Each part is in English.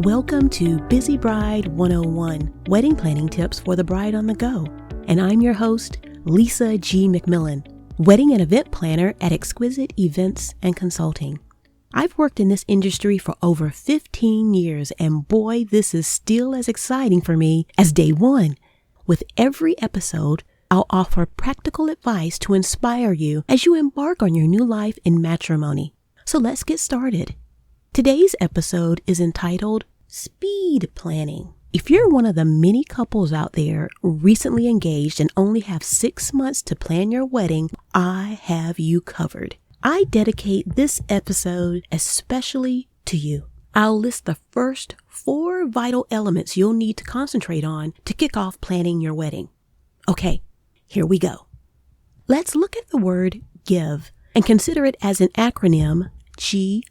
Welcome to Busy Bride 101, Wedding Planning Tips for the Bride on the Go. And I'm your host, Lisa G. McMillan, Wedding and Event Planner at Exquisite Events and Consulting. I've worked in this industry for over 15 years, and boy, this is still as exciting for me as day one. With every episode, I'll offer practical advice to inspire you as you embark on your new life in matrimony. So let's get started. Today's episode is entitled Speed Planning. If you're one of the many couples out there recently engaged and only have 6 months to plan your wedding, I have you covered. I dedicate this episode especially to you. I'll list the first 4 vital elements you'll need to concentrate on to kick off planning your wedding. Okay, here we go. Let's look at the word give and consider it as an acronym GIVE.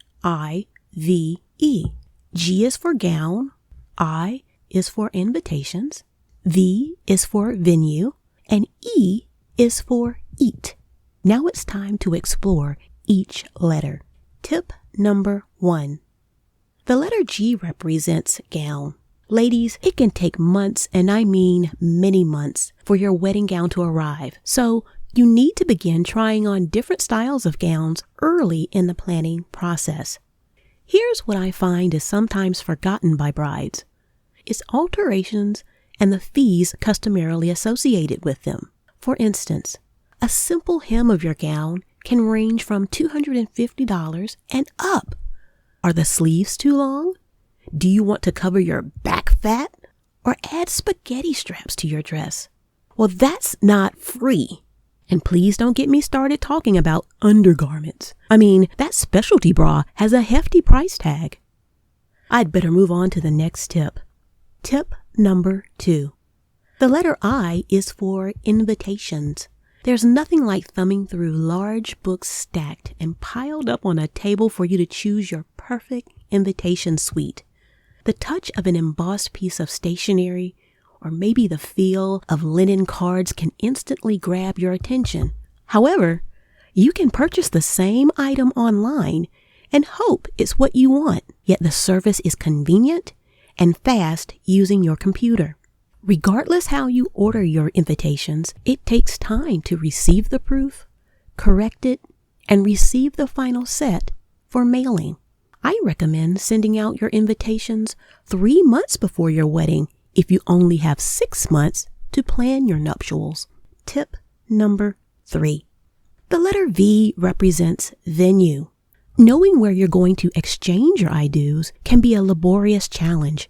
G is for gown, I is for invitations, V is for venue, and E is for eat. Now it's time to explore each letter. Tip number 1. The letter G represents gown. Ladies, it can take months, and I mean many months, for your wedding gown to arrive. So you need to begin trying on different styles of gowns early in the planning process. Here's what I find is sometimes forgotten by brides. It's alterations and the fees customarily associated with them. For instance, a simple hem of your gown can range from $250 and up. Are the sleeves too long? Do you want to cover your back fat or add spaghetti straps to your dress? Well, that's not free. And please don't get me started talking about undergarments. I mean, that specialty bra has a hefty price tag. I'd better move on to the next tip. Tip number 2. The letter I is for invitations. There's nothing like thumbing through large books stacked and piled up on a table for you to choose your perfect invitation suite. The touch of an embossed piece of stationery or maybe the feel of linen cards can instantly grab your attention. However, you can purchase the same item online and hope it's what you want, yet the service is convenient and fast using your computer. Regardless how you order your invitations, it takes time to receive the proof, correct it, and receive the final set for mailing. I recommend sending out your invitations 3 months before your wedding if you only have 6 months to plan your nuptials. Tip number 3. The letter V represents venue. Knowing where you're going to exchange your I-dos can be a laborious challenge,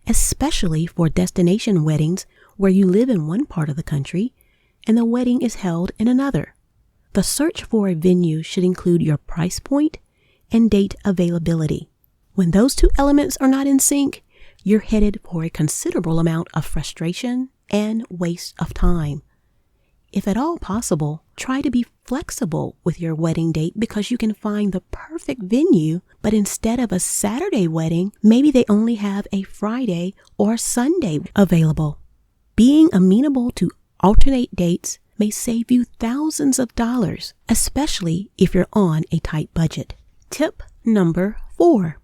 especially for destination weddings where you live in one part of the country and the wedding is held in another. The search for a venue should include your price point and date availability. When those 2 elements are not in sync, you're headed for a considerable amount of frustration and waste of time. If at all possible, try to be flexible with your wedding date because you can find the perfect venue, but instead of a Saturday wedding, maybe they only have a Friday or Sunday available. Being amenable to alternate dates may save you thousands of dollars, especially if you're on a tight budget. Tip number 4.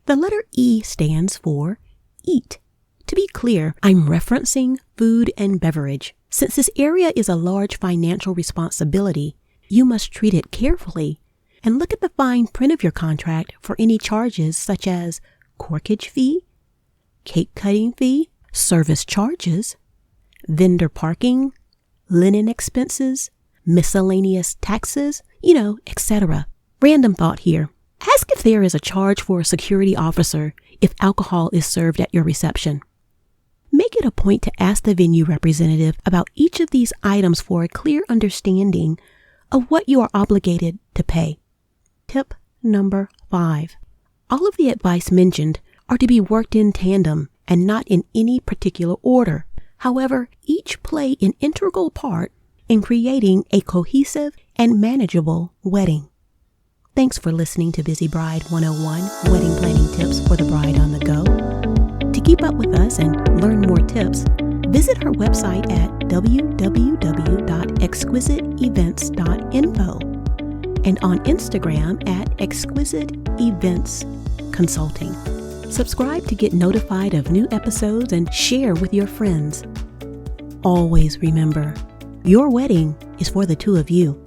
The letter E stands for eat. To be clear, I'm referencing food and beverage. Since this area is a large financial responsibility, you must treat it carefully and look at the fine print of your contract for any charges such as corkage fee, cake cutting fee, service charges, vendor parking, linen expenses, miscellaneous taxes, etc. Random thought here. Ask if there is a charge for a security officer if alcohol is served at your reception. Make it a point to ask the venue representative about each of these items for a clear understanding of what you are obligated to pay. Tip number 5. All of the advice mentioned are to be worked in tandem and not in any particular order. However, each play an integral part in creating a cohesive and manageable wedding. Thanks for listening to Busy Bride 101, Wedding Planning Tips for the Bride on the Go. To keep up with us and learn more tips, visit our website at www.exquisiteevents.info and on Instagram at Exquisite Events Consulting. Subscribe to get notified of new episodes and share with your friends. Always remember, your wedding is for the two of you.